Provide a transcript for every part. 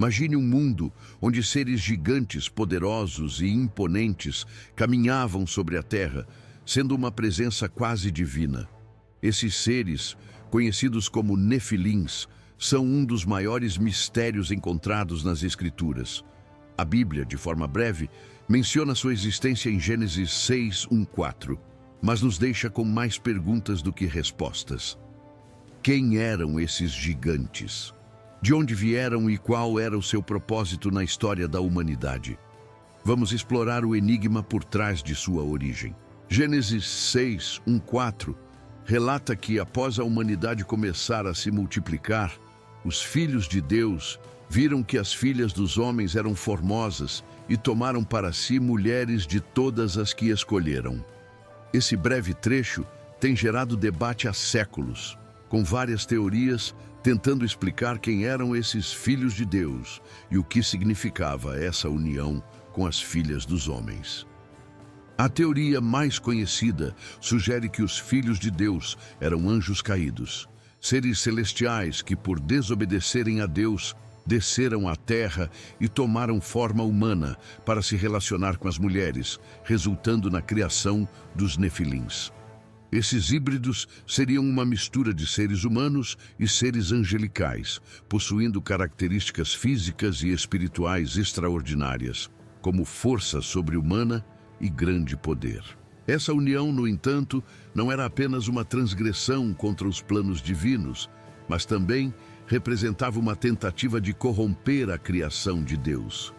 Imagine um mundo onde seres gigantes, poderosos e imponentes caminhavam sobre a terra, sendo uma presença quase divina. Esses seres, conhecidos como Nefilins, são um dos maiores mistérios encontrados nas Escrituras. A Bíblia, de forma breve, menciona sua existência em Gênesis 6:1-4, mas nos deixa com mais perguntas do que respostas. Quem eram esses gigantes? De onde vieram e qual era o seu propósito na história da humanidade? Vamos explorar o enigma por trás de sua origem. Gênesis 6:1-4 relata que, após a humanidade começar a se multiplicar, os filhos de Deus viram que as filhas dos homens eram formosas e tomaram para si mulheres de todas as que escolheram. Esse breve trecho tem gerado debate há séculos, com várias teorias tentando explicar quem eram esses filhos de Deus e o que significava essa união com as filhas dos homens. A teoria mais conhecida sugere que os filhos de Deus eram anjos caídos, seres celestiais que, por desobedecerem a Deus, desceram à terra e tomaram forma humana para se relacionar com as mulheres, resultando na criação dos Nefilins. Esses híbridos seriam uma mistura de seres humanos e seres angelicais, possuindo características físicas e espirituais extraordinárias, como força sobre-humana e grande poder. Essa união, no entanto, não era apenas uma transgressão contra os planos divinos, mas também representava uma tentativa de corromper a criação de Deus.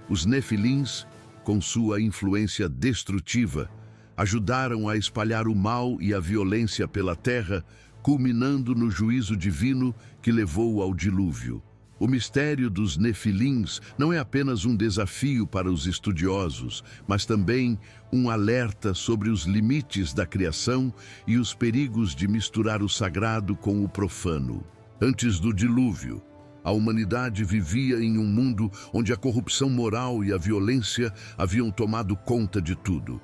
Os Nefilins, com sua influência destrutiva, ajudaram a espalhar o mal e a violência pela terra, culminando no juízo divino que levou ao dilúvio. O mistério dos Nefilins não é apenas um desafio para os estudiosos, mas também um alerta sobre os limites da criação e os perigos de misturar o sagrado com o profano. Antes do dilúvio, a humanidade vivia em um mundo onde a corrupção moral e a violência haviam tomado conta de tudo.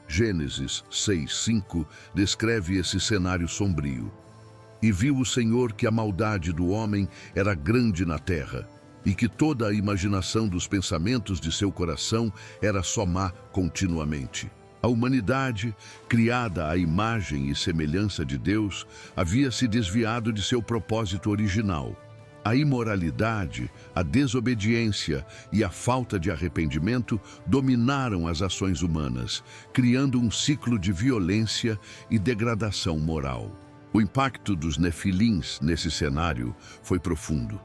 Gênesis 6:5 descreve esse cenário sombrio. E viu o Senhor que a maldade do homem era grande na terra, e que toda a imaginação dos pensamentos de seu coração era só má continuamente. A humanidade, criada à imagem e semelhança de Deus, havia se desviado de seu propósito original. A imoralidade, a desobediência e a falta de arrependimento dominaram as ações humanas, criando um ciclo de violência e degradação moral. O impacto dos Nefilins nesse cenário foi profundo.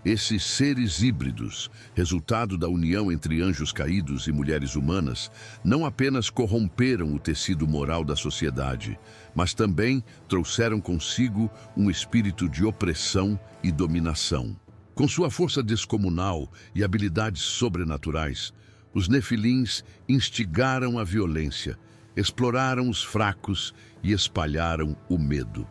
Esses seres híbridos, resultado da união entre anjos caídos e mulheres humanas, não apenas corromperam o tecido moral da sociedade, mas também trouxeram consigo um espírito de opressão e dominação. Com sua força descomunal e habilidades sobrenaturais, os Nefilins instigaram a violência, exploraram os fracos e espalharam o medo.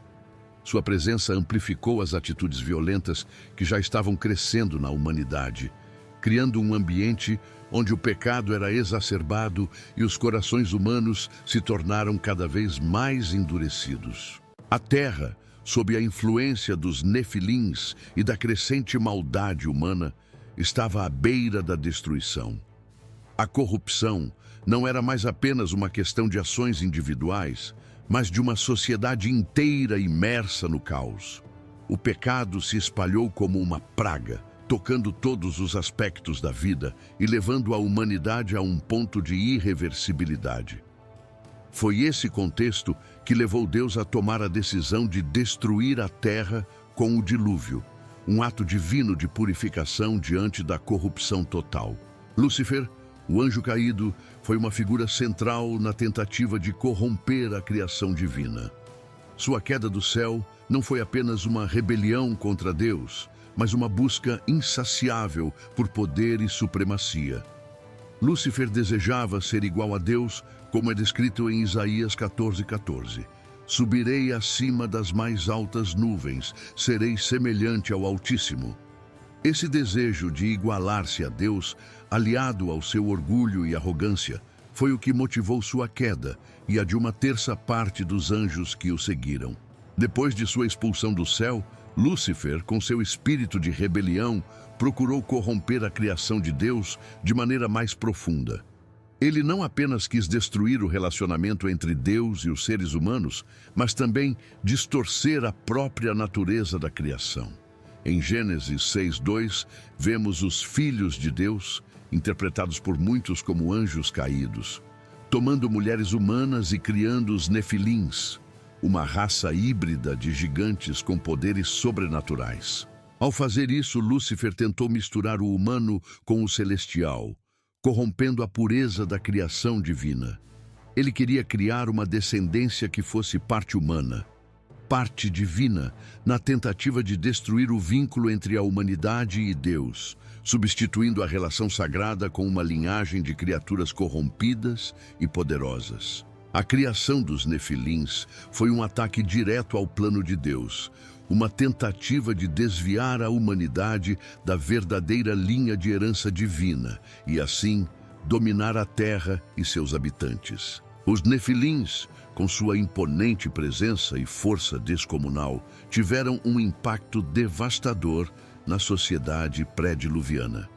Sua presença amplificou as atitudes violentas que já estavam crescendo na humanidade, criando um ambiente onde o pecado era exacerbado e os corações humanos se tornaram cada vez mais endurecidos. A terra, sob a influência dos Nefilins e da crescente maldade humana, estava à beira da destruição. A corrupção não era mais apenas uma questão de ações individuais, mas de uma sociedade inteira imersa no caos. O pecado se espalhou como uma praga, tocando todos os aspectos da vida e levando a humanidade a um ponto de irreversibilidade. Foi esse contexto que levou Deus a tomar a decisão de destruir a terra com o dilúvio, um ato divino de purificação diante da corrupção total. Lúcifer, o anjo caído, foi uma figura central na tentativa de corromper a criação divina. Sua queda do céu não foi apenas uma rebelião contra Deus, mas uma busca insaciável por poder e supremacia. Lúcifer desejava ser igual a Deus, como é descrito em Isaías 14:14. Subirei acima das mais altas nuvens, serei semelhante ao Altíssimo. Esse desejo de igualar-se a Deus, aliado ao seu orgulho e arrogância, foi o que motivou sua queda e a de uma terça parte dos anjos que o seguiram. Depois de sua expulsão do céu, Lúcifer, com seu espírito de rebelião, procurou corromper a criação de Deus de maneira mais profunda. Ele não apenas quis destruir o relacionamento entre Deus e os seres humanos, mas também distorcer a própria natureza da criação. Em Gênesis 6:2, vemos os filhos de Deus, interpretados por muitos como anjos caídos, tomando mulheres humanas e criando os nefilins, uma raça híbrida de gigantes com poderes sobrenaturais. Ao fazer isso, Lúcifer tentou misturar o humano com o celestial, corrompendo a pureza da criação divina. Ele queria criar uma descendência que fosse parte humana, parte divina, na tentativa de destruir o vínculo entre a humanidade e Deus, substituindo a relação sagrada com uma linhagem de criaturas corrompidas e poderosas. A criação dos nefilins foi um ataque direto ao plano de Deus, uma tentativa de desviar a humanidade da verdadeira linha de herança divina e, assim, dominar a terra e seus habitantes. Os nefilins, com sua imponente presença e força descomunal, tiveram um impacto devastador na sociedade pré-diluviana.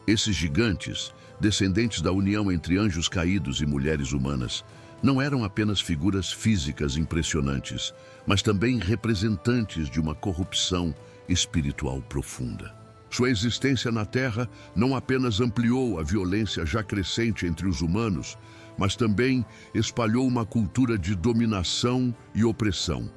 Esses gigantes, descendentes da união entre anjos caídos e mulheres humanas, não eram apenas figuras físicas impressionantes, mas também representantes de uma corrupção espiritual profunda. Sua existência na Terra não apenas ampliou a violência já crescente entre os humanos, mas também espalhou uma cultura de dominação e opressão.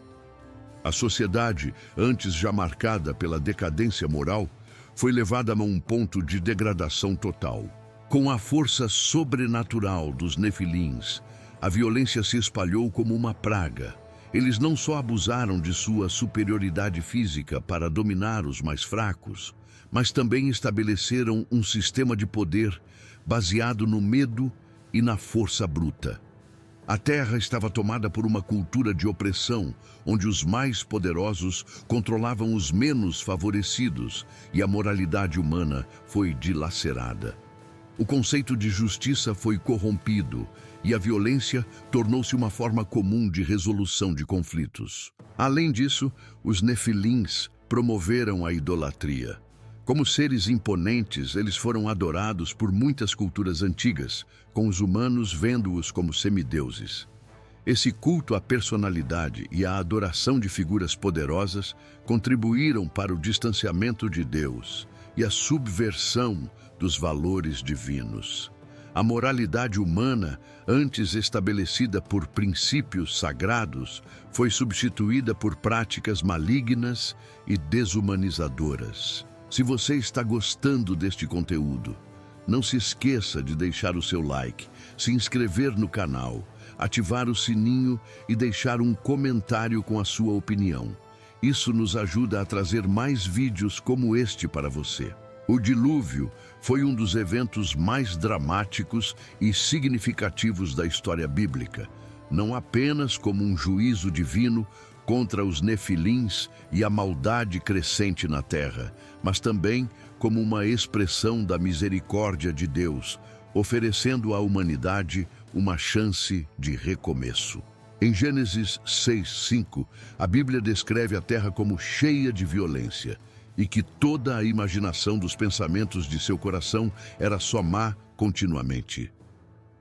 A sociedade, antes já marcada pela decadência moral, foi levada a um ponto de degradação total. Com a força sobrenatural dos nefilins, a violência se espalhou como uma praga. Eles não só abusaram de sua superioridade física para dominar os mais fracos, mas também estabeleceram um sistema de poder baseado no medo e na força bruta. A Terra estava tomada por uma cultura de opressão, onde os mais poderosos controlavam os menos favorecidos e a moralidade humana foi dilacerada. O conceito de justiça foi corrompido e a violência tornou-se uma forma comum de resolução de conflitos. Além disso, os nefilins promoveram a idolatria. Como seres imponentes, eles foram adorados por muitas culturas antigas, com os humanos vendo-os como semideuses. Esse culto à personalidade e à adoração de figuras poderosas contribuíram para o distanciamento de Deus e a subversão dos valores divinos. A moralidade humana, antes estabelecida por princípios sagrados, foi substituída por práticas malignas e desumanizadoras. Se você está gostando deste conteúdo, não se esqueça de deixar o seu like, se inscrever no canal, ativar o sininho e deixar um comentário com a sua opinião. Isso nos ajuda a trazer mais vídeos como este para você. O dilúvio foi um dos eventos mais dramáticos e significativos da história bíblica, não apenas como um juízo divino contra os nefilins e a maldade crescente na terra, mas também como uma expressão da misericórdia de Deus, oferecendo à humanidade uma chance de recomeço. Em Gênesis 6:5, a Bíblia descreve a terra como cheia de violência e que toda a imaginação dos pensamentos de seu coração era só má continuamente.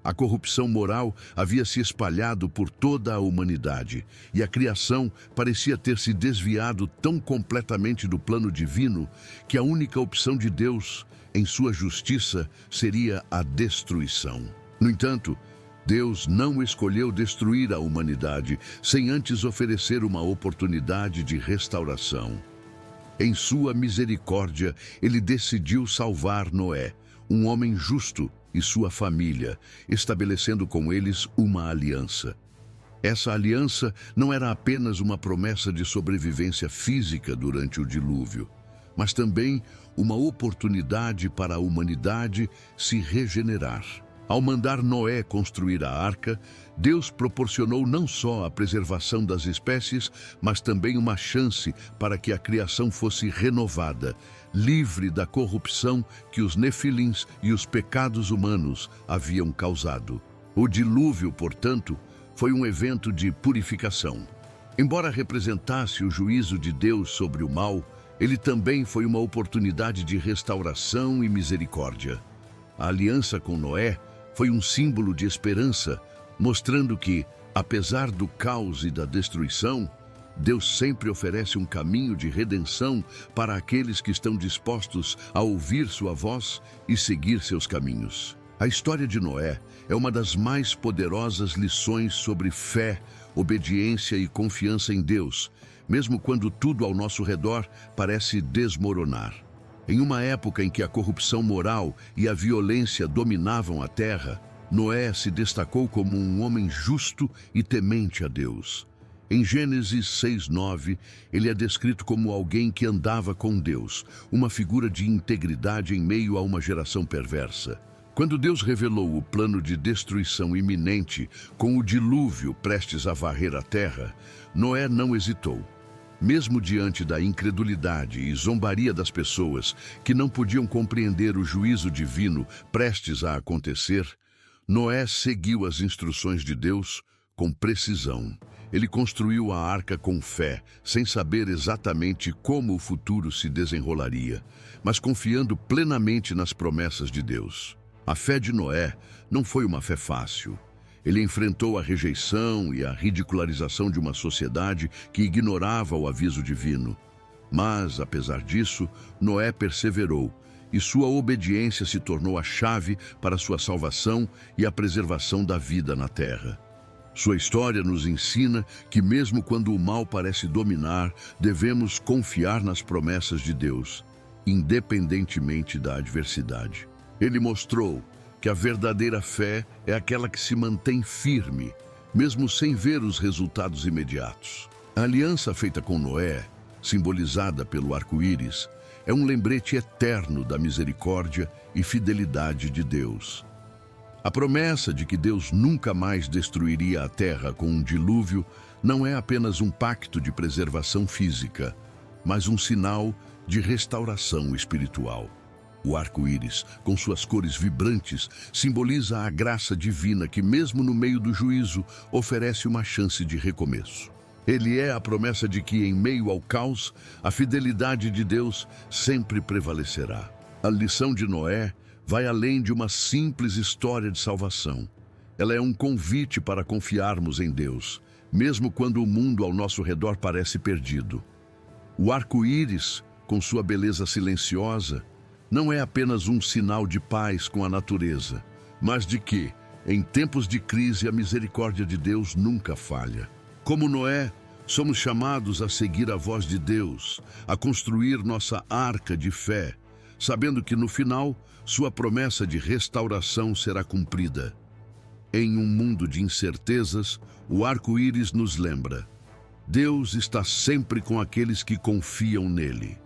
A corrupção moral havia se espalhado por toda a humanidade e a criação parecia ter se desviado tão completamente do plano divino que a única opção de Deus, em sua justiça, seria a destruição. No entanto, Deus não escolheu destruir a humanidade sem antes oferecer uma oportunidade de restauração. Em sua misericórdia, ele decidiu salvar Noé, um homem justo, e sua família, estabelecendo com eles uma aliança. Essa aliança não era apenas uma promessa de sobrevivência física durante o dilúvio, mas também uma oportunidade para a humanidade se regenerar. Ao mandar Noé construir a arca, Deus proporcionou não só a preservação das espécies, mas também uma chance para que a criação fosse renovada, livre da corrupção que os nefilins e os pecados humanos haviam causado. O dilúvio, portanto, foi um evento de purificação. Embora representasse o juízo de Deus sobre o mal, ele também foi uma oportunidade de restauração e misericórdia. A aliança com Noé foi um símbolo de esperança, mostrando que, apesar do caos e da destruição, Deus sempre oferece um caminho de redenção para aqueles que estão dispostos a ouvir sua voz e seguir seus caminhos. A história de Noé é uma das mais poderosas lições sobre fé, obediência e confiança em Deus, mesmo quando tudo ao nosso redor parece desmoronar. Em uma época em que a corrupção moral e a violência dominavam a terra, Noé se destacou como um homem justo e temente a Deus. Em Gênesis 6:9, ele é descrito como alguém que andava com Deus, uma figura de integridade em meio a uma geração perversa. Quando Deus revelou o plano de destruição iminente, com o dilúvio prestes a varrer a terra, Noé não hesitou. Mesmo diante da incredulidade e zombaria das pessoas que não podiam compreender o juízo divino prestes a acontecer, Noé seguiu as instruções de Deus com precisão. Ele construiu a arca com fé, sem saber exatamente como o futuro se desenrolaria, mas confiando plenamente nas promessas de Deus. A fé de Noé não foi uma fé fácil. Ele enfrentou a rejeição e a ridicularização de uma sociedade que ignorava o aviso divino. Mas, apesar disso, Noé perseverou, e sua obediência se tornou a chave para sua salvação e a preservação da vida na terra. Sua história nos ensina que, mesmo quando o mal parece dominar, devemos confiar nas promessas de Deus, independentemente da adversidade. Ele mostrou que a verdadeira fé é aquela que se mantém firme, mesmo sem ver os resultados imediatos. A aliança feita com Noé, simbolizada pelo arco-íris, é um lembrete eterno da misericórdia e fidelidade de Deus. A promessa de que Deus nunca mais destruiria a terra com um dilúvio não é apenas um pacto de preservação física, mas um sinal de restauração espiritual. O arco-íris, com suas cores vibrantes, simboliza a graça divina que, mesmo no meio do juízo, oferece uma chance de recomeço. Ele é a promessa de que, em meio ao caos, a fidelidade de Deus sempre prevalecerá. A lição de Noé vai além de uma simples história de salvação. Ela é um convite para confiarmos em Deus, mesmo quando o mundo ao nosso redor parece perdido. O arco-íris, com sua beleza silenciosa, não é apenas um sinal de paz com a natureza, mas de que, em tempos de crise, a misericórdia de Deus nunca falha. Como Noé, somos chamados a seguir a voz de Deus, a construir nossa arca de fé, sabendo que no final, sua promessa de restauração será cumprida. Em um mundo de incertezas, o arco-íris nos lembra: Deus está sempre com aqueles que confiam nele.